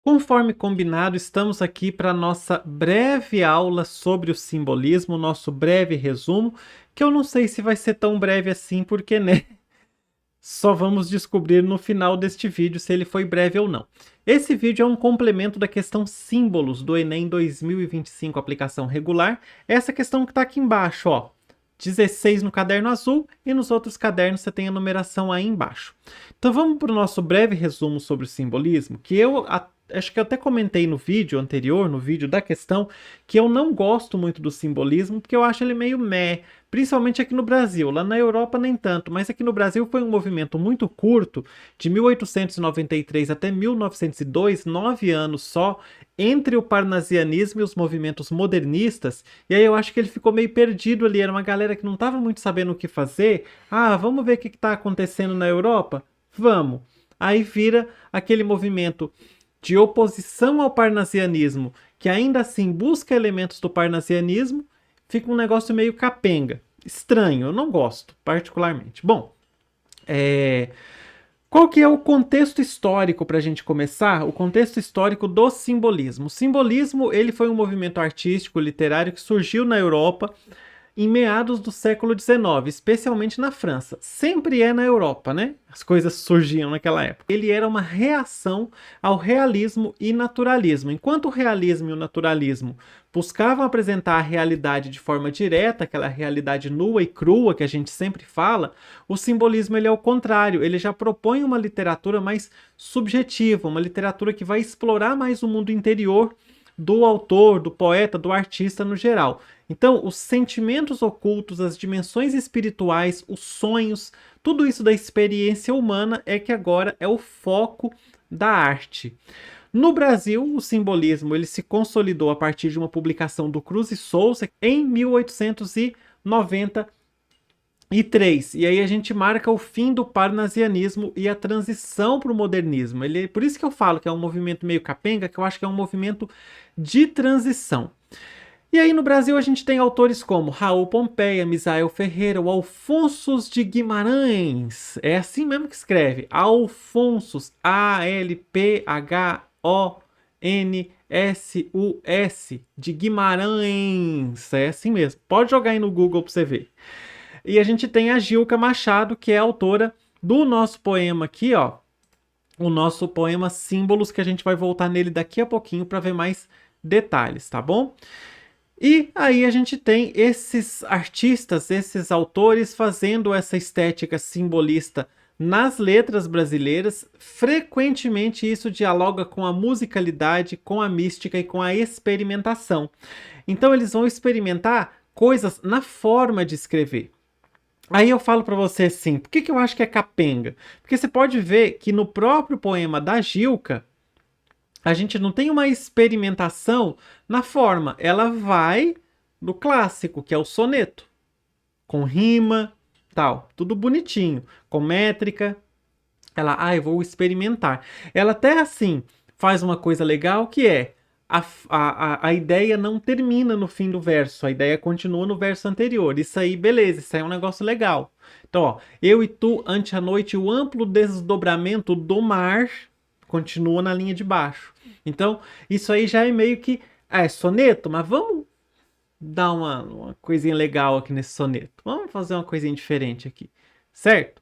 Conforme combinado, estamos aqui para nossa breve aula sobre o simbolismo, nosso breve resumo, que eu não sei se vai ser tão breve assim, porque, né? Só vamos descobrir no final deste vídeo se ele foi breve ou não. Esse vídeo é um complemento da questão símbolos do Enem 2025, aplicação regular. Essa questão que está aqui embaixo, ó. 16 no caderno azul e nos outros cadernos você tem a numeração aí embaixo. Então vamos para o nosso breve resumo sobre o simbolismo, que acho que eu até comentei no vídeo anterior, no vídeo da questão, que eu não gosto muito do simbolismo, porque eu acho ele meio meh, principalmente aqui no Brasil. Lá na Europa nem tanto, mas aqui no Brasil foi um movimento muito curto, de 1893 até 1902, 9 anos só, entre o parnasianismo e os movimentos modernistas, e aí eu acho que ele ficou meio perdido ali, era uma galera que não estava muito sabendo o que fazer. Ah, vamos ver o que está acontecendo na Europa? Vamos. Aí vira aquele movimento de oposição ao parnasianismo, que ainda assim busca elementos do parnasianismo, fica um negócio meio capenga. Estranho, eu não gosto, particularmente. Bom, qual que é o contexto histórico para a gente começar? O contexto histórico do simbolismo. O simbolismo ele foi um movimento artístico, literário que surgiu na Europa em meados do século XIX, especialmente na França. Sempre é na Europa, né? As coisas surgiam naquela época. Ele era uma reação ao realismo e naturalismo. Enquanto o realismo e o naturalismo buscavam apresentar a realidade de forma direta, aquela realidade nua e crua que a gente sempre fala, o simbolismo ele é o contrário. Ele já propõe uma literatura mais subjetiva, uma literatura que vai explorar mais o mundo interior do autor, do poeta, do artista no geral. Então, os sentimentos ocultos, as dimensões espirituais, os sonhos, tudo isso da experiência humana é que agora é o foco da arte. No Brasil, o simbolismo ele se consolidou a partir de uma publicação do Cruz e Souza em 1893. E aí a gente marca o fim do parnasianismo e a transição para o modernismo. Por isso que eu falo que é um movimento meio capenga, que eu acho que é um movimento de transição. E aí no Brasil a gente tem autores como Raul Pompeia, Misael Ferreira, o Alfonsos de Guimarães. É assim mesmo que escreve. Alfonsos, Alphonsus, de Guimarães. É assim mesmo. Pode jogar aí no Google para você ver. E a gente tem a Gilca Machado, que é a autora do nosso poema aqui, ó. O nosso poema Símbolos, que a gente vai voltar nele daqui a pouquinho para ver mais detalhes, tá bom? E aí a gente tem esses artistas, esses autores fazendo essa estética simbolista nas letras brasileiras. Frequentemente isso dialoga com a musicalidade, com a mística e com a experimentação. Então eles vão experimentar coisas na forma de escrever. Aí eu falo para você assim, por que eu acho que é capenga? Porque você pode ver que no próprio poema da Gilca, a gente não tem uma experimentação na forma. Ela vai no clássico, que é o soneto. Com rima, tal. Tudo bonitinho. Com métrica. Ela, eu vou experimentar. Ela até assim faz uma coisa legal que é a ideia não termina no fim do verso. A ideia continua no verso anterior. Isso aí, beleza. Isso aí é um negócio legal. Então, ó. Eu e tu, ante a noite, o amplo desdobramento do mar continua na linha de baixo. Então, isso aí já é meio que. É soneto, mas vamos dar uma coisinha legal aqui nesse soneto. Vamos fazer uma coisinha diferente aqui. Certo?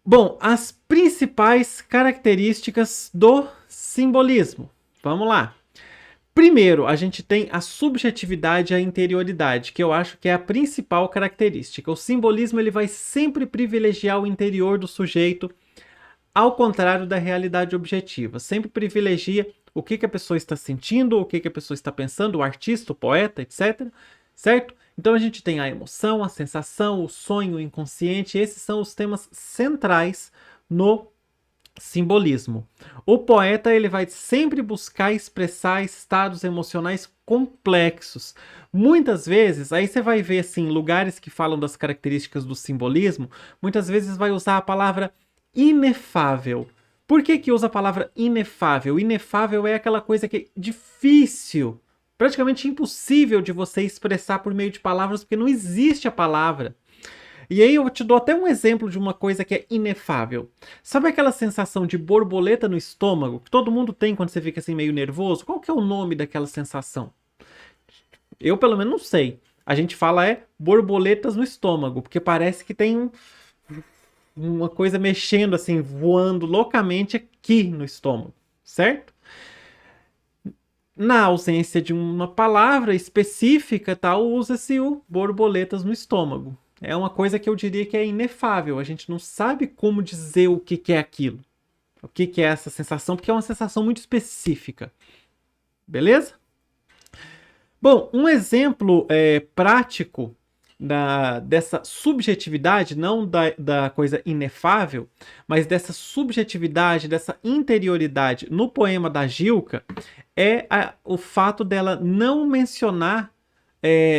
Bom, as principais características do simbolismo. Vamos lá. Primeiro, a gente tem a subjetividade e a interioridade, que eu acho que é a principal característica. O simbolismo ele vai sempre privilegiar o interior do sujeito, ao contrário da realidade objetiva. Sempre privilegia o que a pessoa está sentindo, o que a pessoa está pensando, o artista, o poeta, etc. Certo? Então a gente tem a emoção, a sensação, o sonho, o inconsciente. Esses são os temas centrais no simbolismo. O poeta ele vai sempre buscar expressar estados emocionais complexos. Muitas vezes, aí você vai ver assim, lugares que falam das características do simbolismo, muitas vezes vai usar a palavra inefável. Por que usa a palavra inefável? Inefável é aquela coisa que é difícil, praticamente impossível de você expressar por meio de palavras, porque não existe a palavra. E aí eu te dou até um exemplo de uma coisa que é inefável. Sabe aquela sensação de borboleta no estômago que todo mundo tem quando você fica assim meio nervoso? Qual que é o nome daquela sensação? Eu pelo menos não sei. A gente fala é borboletas no estômago, porque parece que tem uma coisa mexendo assim, voando loucamente aqui no estômago, certo? Na ausência de uma palavra específica, tal, usa-se o borboletas no estômago. É uma coisa que eu diria que é inefável. A gente não sabe como dizer o que é aquilo. O que é essa sensação, porque é uma sensação muito específica. Beleza? Bom, um exemplo prático dessa subjetividade, não da coisa inefável, mas dessa subjetividade, dessa interioridade no poema da Gilca, é o fato dela não mencionar,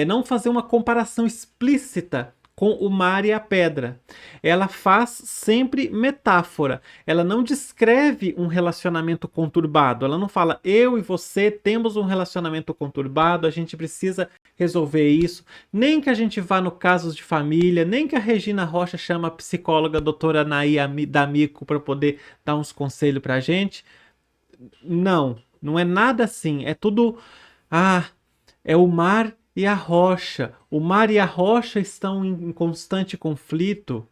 não fazer uma comparação explícita com o mar e a pedra. Ela faz sempre metáfora. Ela não descreve um relacionamento conturbado. Ela não fala, eu e você temos um relacionamento conturbado, a gente precisa resolver isso. Nem que a gente vá no casos de família, nem que a Regina Rocha chama a psicóloga a doutora Anaí D'Amico para poder dar uns conselhos pra gente. Não, não é nada assim. É tudo. Ah, é o mar e a rocha. O mar e a rocha estão em constante conflito.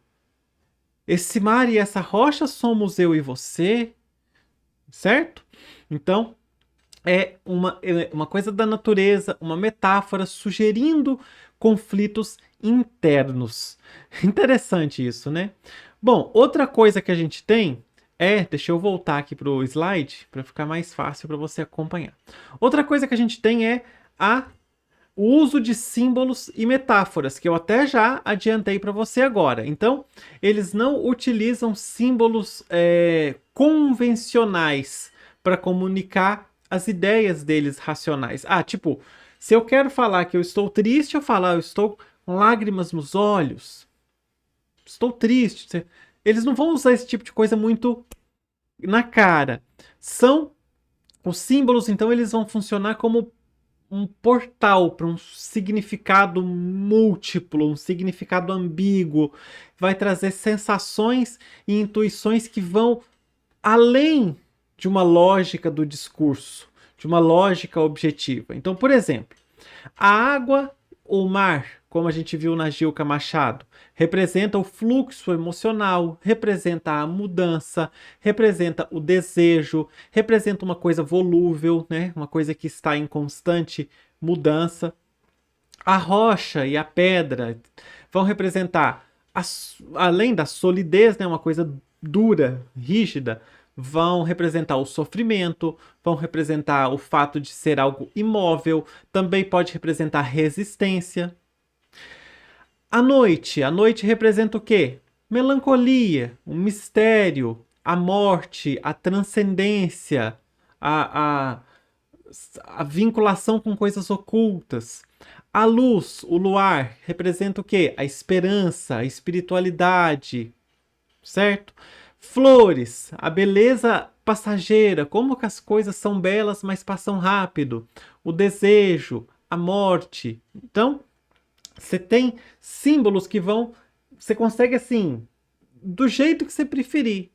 Esse mar e essa rocha somos eu e você, certo? Então, é uma coisa da natureza, uma metáfora sugerindo conflitos internos. Interessante isso, né? Bom, outra coisa que a gente tem deixa eu voltar aqui para o slide para ficar mais fácil para você acompanhar. Outra coisa que a gente tem é o uso de símbolos e metáforas, que eu até já adiantei para você agora. Então, eles não utilizam símbolos convencionais para comunicar as ideias deles racionais. Tipo, se eu quero falar que eu estou triste, eu falo, eu estou com lágrimas nos olhos. Estou triste. Eles não vão usar esse tipo de coisa muito na cara. Os símbolos, então, eles vão funcionar como um portal para um significado múltiplo, um significado ambíguo. Vai trazer sensações e intuições que vão além de uma lógica do discurso, de uma lógica objetiva. Então, por exemplo, a água, o mar, como a gente viu na Gilca Machado, representa o fluxo emocional, representa a mudança, representa o desejo, representa uma coisa volúvel, né? Uma coisa que está em constante mudança. A rocha e a pedra vão representar, além da solidez, né? Uma coisa dura, rígida, vão representar o sofrimento, vão representar o fato de ser algo imóvel, também pode representar resistência. A noite representa o quê? Melancolia, um mistério, a morte, a transcendência, a vinculação com coisas ocultas. A luz, o luar, representa o quê? A esperança, a espiritualidade, certo? Flores, a beleza passageira, como que as coisas são belas, mas passam rápido. O desejo, a morte. Então, você tem símbolos que vão. Você consegue assim, do jeito que você preferir.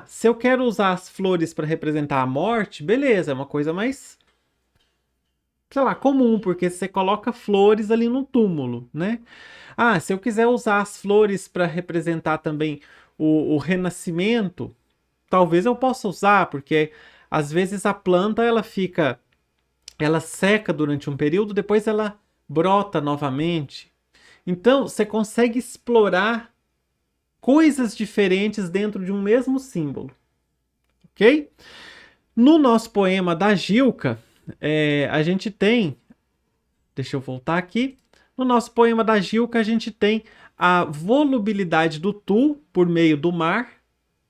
Se eu quero usar as flores para representar a morte, beleza, é uma coisa mais, sei lá, comum, porque você coloca flores ali no túmulo, né? Se eu quiser usar as flores para representar também o renascimento, talvez eu possa usar, porque às vezes a planta ela seca durante um período, depois ela brota novamente. Então você consegue explorar coisas diferentes dentro de um mesmo símbolo, ok? No nosso poema da Gilca, a gente tem, deixa eu voltar aqui, no nosso poema da Gilca a gente tem a volubilidade do tu por meio do mar.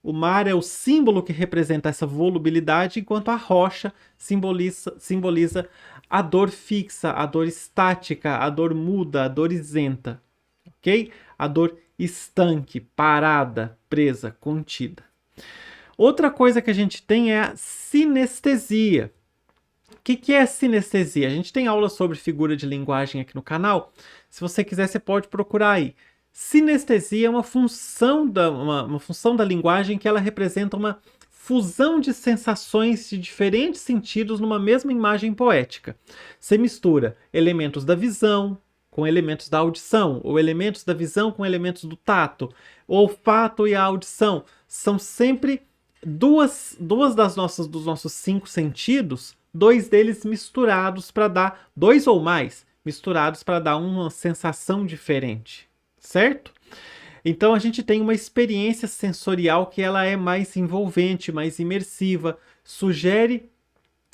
O mar é o símbolo que representa essa volubilidade, enquanto a rocha simboliza a dor fixa, a dor estática, a dor muda, a dor isenta, ok? A dor estanque, parada, presa, contida. Outra coisa que a gente tem é a sinestesia. O que é sinestesia? A gente tem aula sobre figura de linguagem aqui no canal. Se você quiser, você pode procurar aí. Sinestesia é uma função da linguagem que ela representa uma fusão de sensações de diferentes sentidos numa mesma imagem poética. Você mistura elementos da visão com elementos da audição, ou elementos da visão com elementos do tato. O olfato e a audição são sempre dos nossos 5 sentidos, 2 deles misturados para dar, 2 ou mais misturados para dar uma sensação diferente, certo? Então a gente tem uma experiência sensorial que ela é mais envolvente, mais imersiva, sugere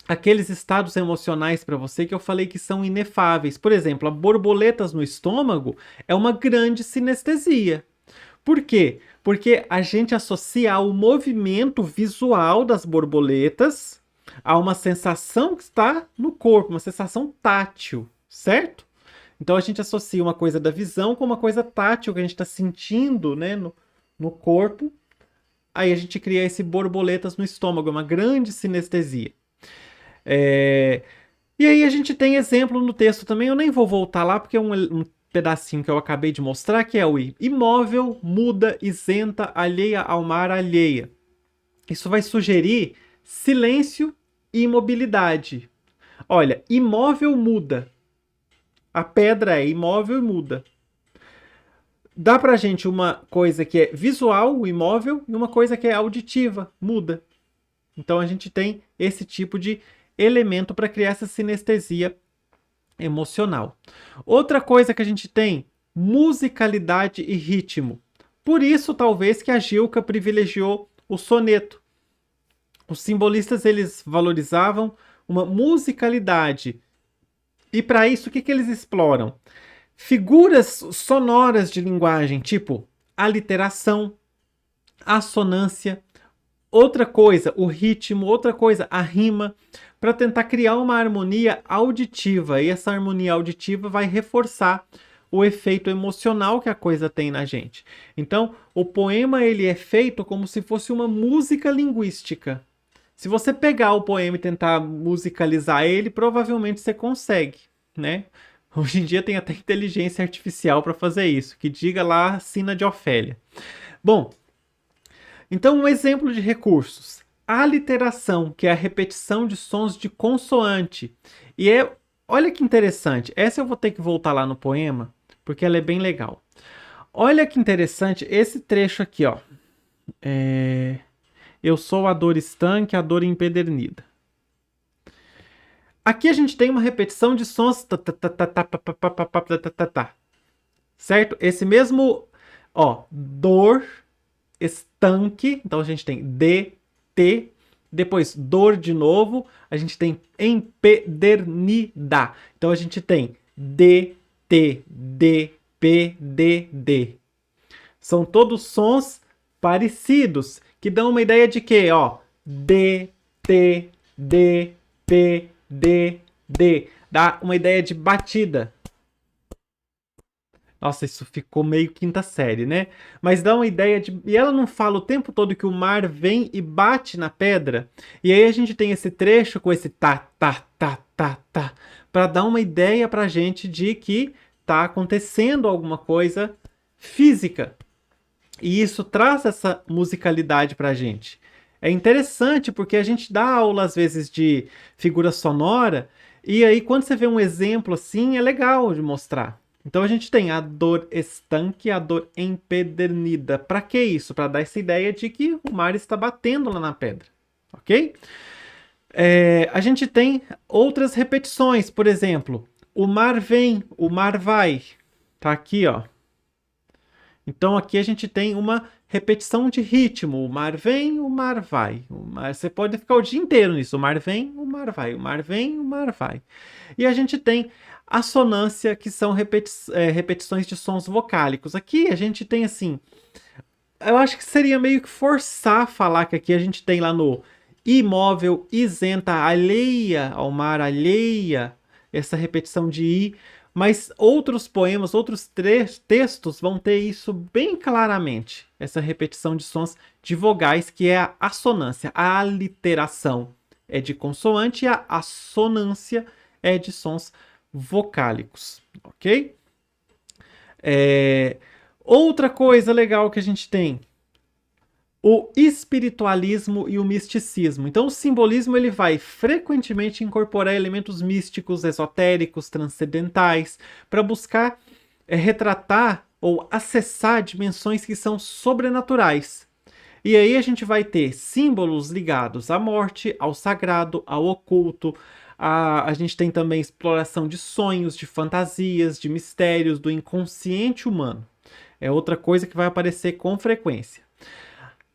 aqueles estados emocionais para você que eu falei que são inefáveis. Por exemplo, a borboletas no estômago é uma grande sinestesia. Por quê? Porque a gente associa o movimento visual das borboletas a uma sensação que está no corpo, uma sensação tátil, certo? Então a gente associa uma coisa da visão com uma coisa tátil que a gente está sentindo, né, no corpo. Aí a gente cria esse borboletas no estômago, uma grande sinestesia. E aí a gente tem exemplo no texto também, eu nem vou voltar lá porque é um pedacinho que eu acabei de mostrar, que é o imóvel, muda, isenta, alheia ao mar, alheia. Isso vai sugerir silêncio e imobilidade. Olha, imóvel muda. A pedra é imóvel e muda. Dá pra gente uma coisa que é visual, o imóvel, e uma coisa que é auditiva, muda. Então a gente tem esse tipo de elemento para criar essa sinestesia emocional. Outra coisa que a gente tem, musicalidade e ritmo. Por isso, talvez, que a Gilca privilegiou o soneto. Os simbolistas, eles valorizavam uma musicalidade. E para isso, o que eles exploram? Figuras sonoras de linguagem, tipo aliteração, assonância. Outra coisa, o ritmo. Outra coisa, a rima, para tentar criar uma harmonia auditiva. E essa harmonia auditiva vai reforçar o efeito emocional que a coisa tem na gente. Então, o poema ele é feito como se fosse uma música linguística. Se você pegar o poema e tentar musicalizar ele, provavelmente você consegue, né? Hoje em dia tem até inteligência artificial para fazer isso, que diga lá a sina de Ofélia. Bom, então um exemplo de recursos. A aliteração, que é a repetição de sons de consoante. E olha que interessante, essa eu vou ter que voltar lá no poema, porque ela é bem legal. Olha que interessante esse trecho aqui, ó. Eu sou a dor estanque, a dor empedernida. Aqui a gente tem uma repetição de sons, certo? Esse mesmo, ó, dor, estanque, então a gente tem D, T, depois dor de novo, a gente tem empedernida. Então a gente tem D, T, D, P, D, D. São todos sons parecidos, que dão uma ideia de que, ó, D, T, D, P, D, D. Dá uma ideia de batida. Nossa, isso ficou meio quinta série, né? Mas dá uma ideia de... E ela não fala o tempo todo que o mar vem e bate na pedra? E aí a gente tem esse trecho com esse tá, tá, tá, tá, tá, para dar uma ideia pra gente de que tá acontecendo alguma coisa física. E isso traz essa musicalidade pra gente. É interessante porque a gente dá aula às vezes de figura sonora e aí quando você vê um exemplo assim é legal de mostrar. Então a gente tem a dor estanque, a dor empedernida. Para que isso? Para dar essa ideia de que o mar está batendo lá na pedra, ok? A gente tem outras repetições, por exemplo, o mar vem, o mar vai. Tá aqui, ó. Então aqui a gente tem uma repetição de ritmo. O mar vem, o mar vai. Você pode ficar o dia inteiro nisso. O mar vem, o mar vai. O mar vem, o mar vai. E a gente tem assonância, que são repetições de sons vocálicos. Aqui a gente tem assim... Eu acho que seria meio que forçar falar que aqui a gente tem lá no imóvel, isenta, alheia ao mar, alheia. Essa repetição de i. Mas outros poemas, outros textos vão ter isso bem claramente. Essa repetição de sons de vogais, que é a assonância. A aliteração é de consoante e a assonância é de sons vocálicos. Ok? Outra coisa legal que a gente tem, o espiritualismo e o misticismo. Então, o simbolismo ele vai frequentemente incorporar elementos místicos, esotéricos, transcendentais, para buscar retratar ou acessar dimensões que são sobrenaturais. E aí a gente vai ter símbolos ligados à morte, ao sagrado, ao oculto. A gente tem também exploração de sonhos, de fantasias, de mistérios, do inconsciente humano. É outra coisa que vai aparecer com frequência.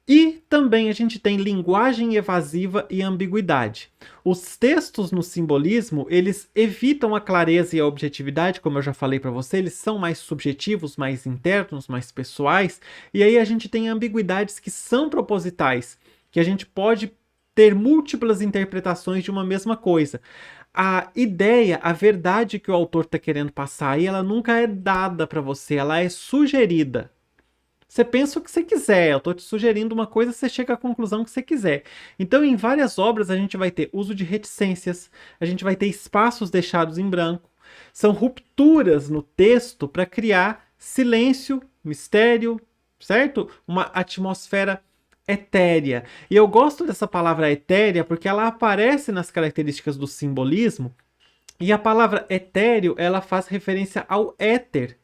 E também a gente tem linguagem evasiva e ambiguidade. Os textos no simbolismo, eles evitam a clareza e a objetividade, como eu já falei para você, eles são mais subjetivos, mais internos, mais pessoais, e aí a gente tem ambiguidades que são propositais, que a gente pode ter múltiplas interpretações de uma mesma coisa. A ideia, a verdade que o autor está querendo passar aí, ela nunca é dada para você, ela é sugerida. Você pensa o que você quiser, eu estou te sugerindo uma coisa, você chega à conclusão que você quiser. Então, em várias obras, a gente vai ter uso de reticências, a gente vai ter espaços deixados em branco. São rupturas no texto para criar silêncio, mistério, certo? Uma atmosfera etérea. E eu gosto dessa palavra etérea porque ela aparece nas características do simbolismo. E a palavra etéreo, ela faz referência ao éter,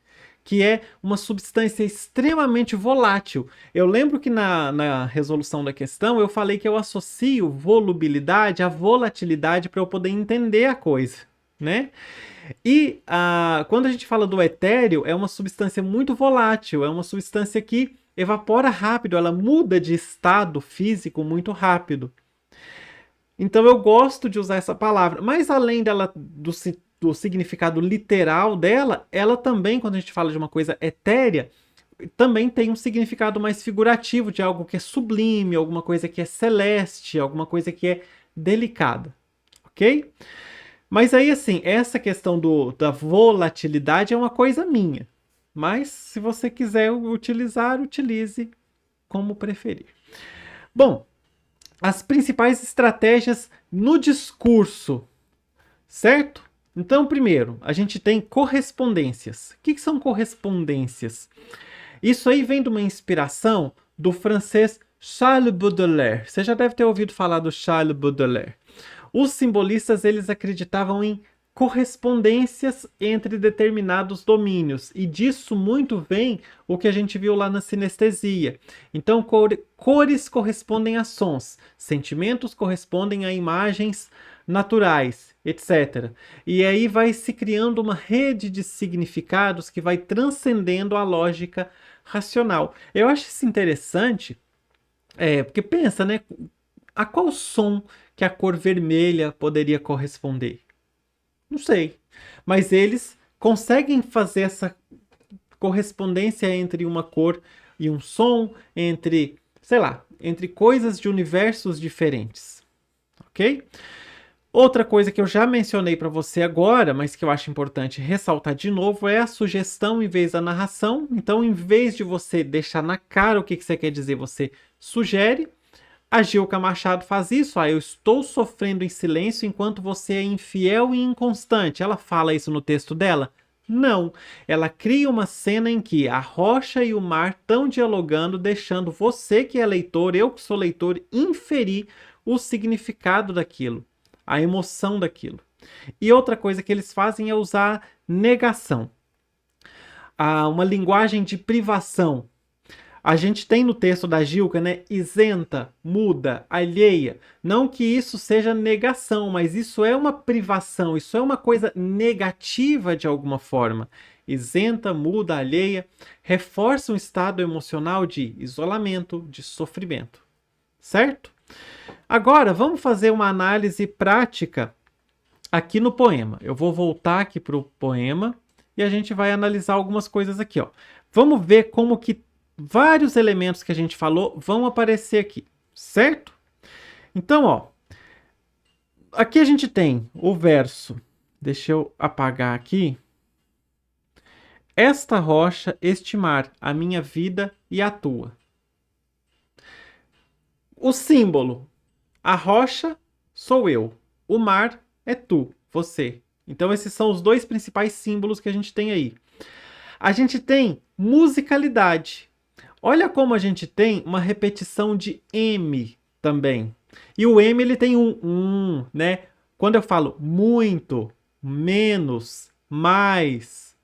que é uma substância extremamente volátil. Eu lembro que na resolução da questão eu falei que eu associo volubilidade à volatilidade para eu poder entender a coisa, né? E quando a gente fala do etéreo, é uma substância muito volátil, é uma substância que evapora rápido, ela muda de estado físico muito rápido. Então eu gosto de usar essa palavra, mas além dela do significado literal dela, ela também, quando a gente fala de uma coisa etérea, também tem um significado mais figurativo de algo que é sublime, alguma coisa que é celeste, alguma coisa que é delicada, ok? Mas aí, assim, essa questão da volatilidade é uma coisa minha. Mas se você quiser utilizar, utilize como preferir. Bom, as principais estratégias no discurso, certo? Então, primeiro, a gente tem correspondências. O que são correspondências? Isso aí vem de uma inspiração do francês Charles Baudelaire. Você já deve ter ouvido falar do Charles Baudelaire. Os simbolistas, eles acreditavam em correspondências entre determinados domínios, e disso muito vem o que a gente viu lá na sinestesia. Então, cores correspondem a sons, sentimentos correspondem a imagens naturais, etc. E aí vai se criando uma rede de significados que vai transcendendo a lógica racional. Eu acho isso interessante, porque pensa, né? A qual som que a cor vermelha poderia corresponder? Não sei. Mas eles conseguem fazer essa correspondência entre uma cor e um som, entre, sei lá, entre coisas de universos diferentes. Ok? Outra coisa que eu já mencionei para você agora, mas que eu acho importante ressaltar de novo, é a sugestão em vez da narração. Então, em vez de você deixar na cara o que você quer dizer, você sugere. A Gilca Machado faz isso. Eu estou sofrendo em silêncio enquanto você é infiel e inconstante. Ela fala isso no texto dela? Não. Ela cria uma cena em que a rocha e o mar estão dialogando, deixando você que é leitor, eu que sou leitor, inferir o significado daquilo, a emoção daquilo. E outra coisa que eles fazem é usar negação. Uma linguagem de privação. A gente tem no texto da Gilca, né, isenta, muda, alheia. Não que isso seja negação, mas isso é uma privação, isso é uma coisa negativa de alguma forma. Isenta, muda, alheia, reforça um estado emocional de isolamento, de sofrimento. Certo? Agora, vamos fazer uma análise prática aqui no poema. Eu vou voltar aqui para o poema e a gente vai analisar algumas coisas aqui, ó. Vamos ver como que vários elementos que a gente falou vão aparecer aqui, certo? Então, ó, aqui a gente tem o verso. Deixa eu apagar aqui. Esta rocha, este mar, a minha vida e a tua. O símbolo. A rocha sou eu. O mar é tu, você. Então, esses são os dois principais símbolos que a gente tem aí. A gente tem Musicalidade. Olha como a gente tem uma repetição de M também. E o M ele tem né? Quando eu falo muito, menos, mais,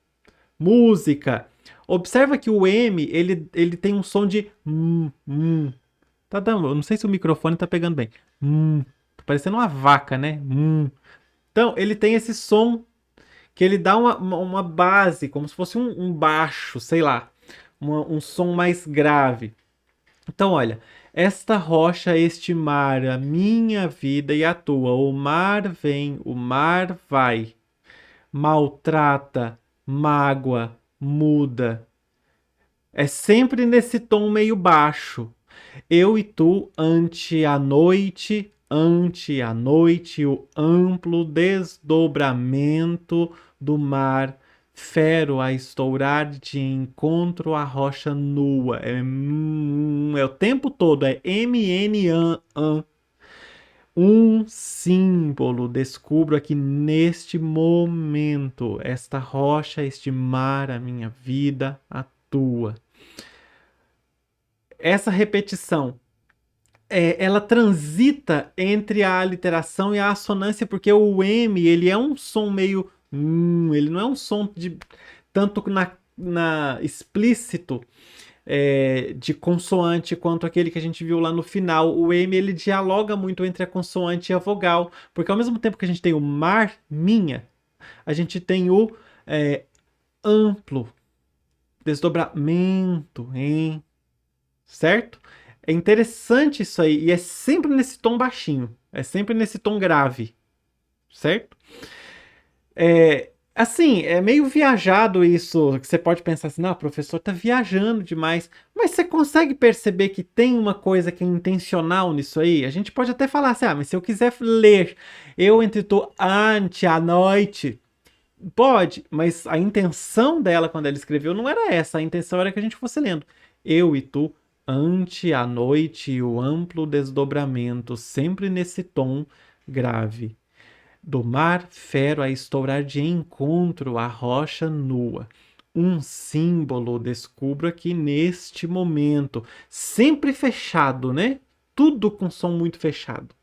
música. Observa que o M ele tem um som de Tá dando, eu não sei se o microfone tá pegando bem. Tá parecendo uma vaca, né? Então, ele tem esse som que ele dá uma base, como se fosse um baixo, sei lá, um som mais grave. Então, olha, esta rocha, este mar, a minha vida e a tua. O mar vem, o mar vai, maltrata, mágoa, muda. É sempre nesse tom meio baixo. Eu e tu ante a noite, o amplo desdobramento do mar, fero a estourar de encontro à rocha nua. É o tempo todo, é MN, um símbolo. Descubro aqui neste momento, esta rocha, este mar, a minha vida, a tua. Essa repetição ela transita entre a aliteração e a assonância, porque o M ele é um som meio ele não é um som de tanto na explícito de consoante quanto aquele que a gente viu lá no final. O M ele dialoga muito entre a consoante e a vogal, porque ao mesmo tempo que a gente tem o mar, minha, a gente tem o amplo desdobramento, hein? Certo? É interessante isso aí, e é sempre nesse tom baixinho, é sempre nesse tom grave, certo? Assim, é meio viajado isso, que você pode pensar assim, não, o professor tá viajando demais, mas você consegue perceber que tem uma coisa que é intencional nisso aí? A gente pode até falar assim, mas se eu quiser ler, eu entre tu ante a noite, pode, mas a intenção dela quando ela escreveu não era essa, a intenção era que a gente fosse lendo. Eu e tu ante a noite e o amplo desdobramento, sempre nesse tom grave. Do mar fero a estourar de encontro à rocha nua. Um símbolo descubro aqui neste momento. Sempre fechado, né? Tudo com som muito fechado.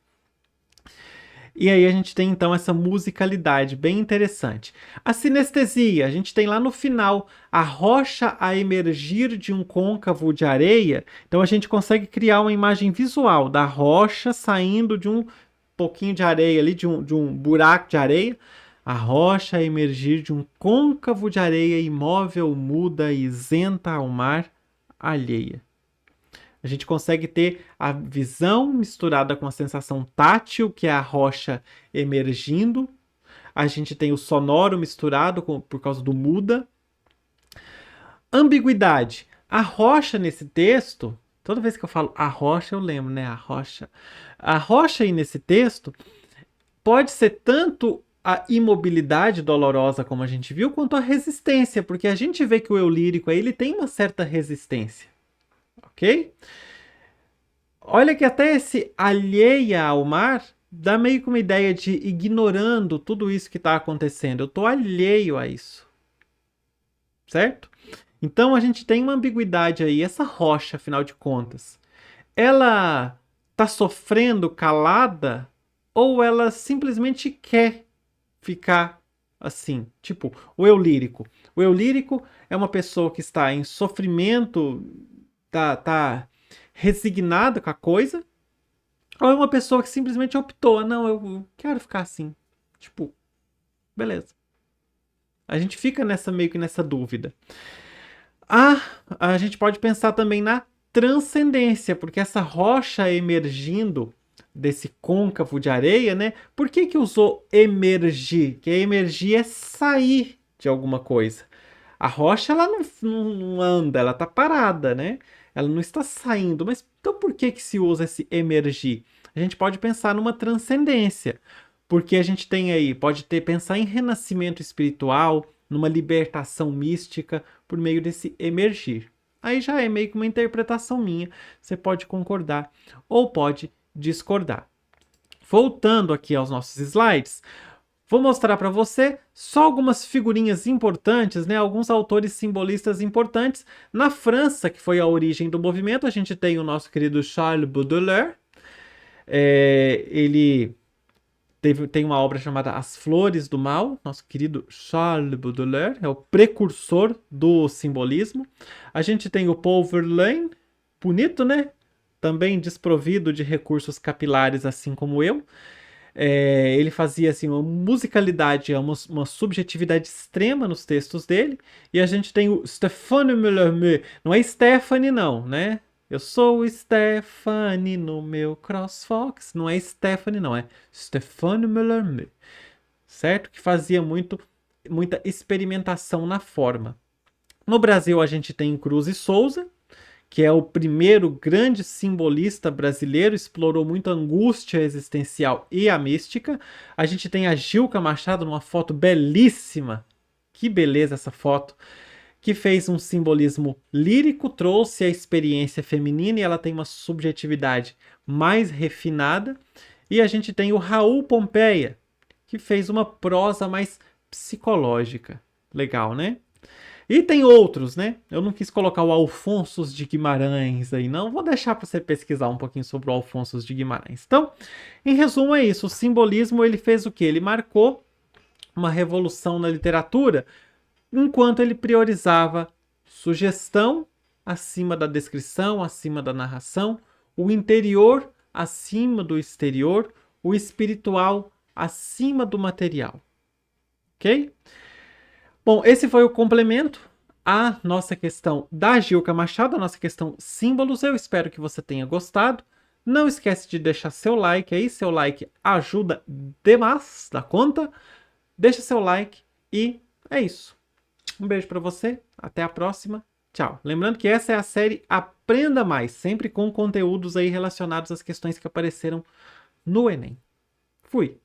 E aí a gente tem então essa musicalidade bem interessante. A sinestesia, a gente tem lá no final a rocha a emergir de um côncavo de areia. Então a gente consegue criar uma imagem visual da rocha saindo de um pouquinho de areia ali, de um buraco de areia. A rocha a emergir de um côncavo de areia imóvel, muda, isenta ao mar, alheia. A gente consegue ter a visão misturada com a sensação tátil, que é a rocha emergindo. A gente tem o sonoro misturado por causa do muda. Ambiguidade. A rocha nesse texto, toda vez que eu falo a rocha, eu lembro, né? A rocha. A rocha aí nesse texto pode ser tanto a imobilidade dolorosa, como a gente viu, quanto a resistência, porque a gente vê que o eu lírico aí, ele tem uma certa resistência. Ok? Olha que até esse alheia ao mar dá meio que uma ideia de ignorando tudo isso que está acontecendo. Eu estou alheio a isso. Certo? Então a gente tem uma ambiguidade aí. Essa rocha, afinal de contas, ela está sofrendo calada ou ela simplesmente quer ficar assim? Tipo, o eu lírico. O eu lírico é uma pessoa que está em sofrimento, tá resignada com a coisa, ou é uma pessoa que simplesmente optou, não, eu quero ficar assim. Tipo, beleza. A gente fica meio que nessa dúvida. A gente pode pensar também na transcendência, porque essa rocha emergindo desse côncavo de areia, né? Por que usou emergir? Que emergir é sair de alguma coisa. A rocha ela não anda, ela está parada, né? Ela não está saindo. Mas então por que se usa esse emergir? A gente pode pensar numa transcendência, porque a gente tem aí, pensar em renascimento espiritual, numa libertação mística por meio desse emergir. Aí já é meio que uma interpretação minha, você pode concordar ou pode discordar. Voltando aqui aos nossos slides, Vou mostrar para você só algumas figurinhas importantes, né? Alguns autores simbolistas importantes. Na França, que foi a origem do movimento, a gente tem o nosso querido Charles Baudelaire. Ele tem uma obra chamada As Flores do Mal. Nosso querido Charles Baudelaire é o precursor do simbolismo. A gente tem o Paul Verlaine, bonito, né? Também desprovido de recursos capilares, assim como eu. Ele fazia assim, uma musicalidade, uma subjetividade extrema nos textos dele. E a gente tem o Stéphane Mallarmé. Não é Stephanie, não, né? Eu sou Stephanie no meu CrossFox. Não é Stephanie, não. É Stéphane Mallarmé. Certo? Que fazia muita experimentação na forma. No Brasil, a gente tem Cruz e Souza, que é o primeiro grande simbolista brasileiro, explorou muito a angústia existencial e a mística. A gente tem a Gilca Machado numa foto belíssima, que beleza essa foto, que fez um simbolismo lírico, trouxe a experiência feminina e ela tem uma subjetividade mais refinada. E a gente tem o Raul Pompeia, que fez uma prosa mais psicológica. Legal, né? E tem outros, né? Eu não quis colocar o Alfonso de Guimarães aí, não. Vou deixar para você pesquisar um pouquinho sobre o Alfonso de Guimarães. Então, em resumo é isso. O simbolismo, ele fez o quê? Ele marcou uma revolução na literatura, enquanto ele priorizava sugestão acima da descrição, acima da narração, o interior acima do exterior, o espiritual acima do material. Ok? Bom, esse foi o complemento à nossa questão da Gilca Machado, a nossa questão símbolos. Eu espero que você tenha gostado. Não esquece de deixar seu like aí, seu like ajuda demais da conta. Deixa seu like e é isso. Um beijo para você, até a próxima. Tchau. Lembrando que essa é a série Aprenda Mais, sempre com conteúdos aí relacionados às questões que apareceram no Enem. Fui.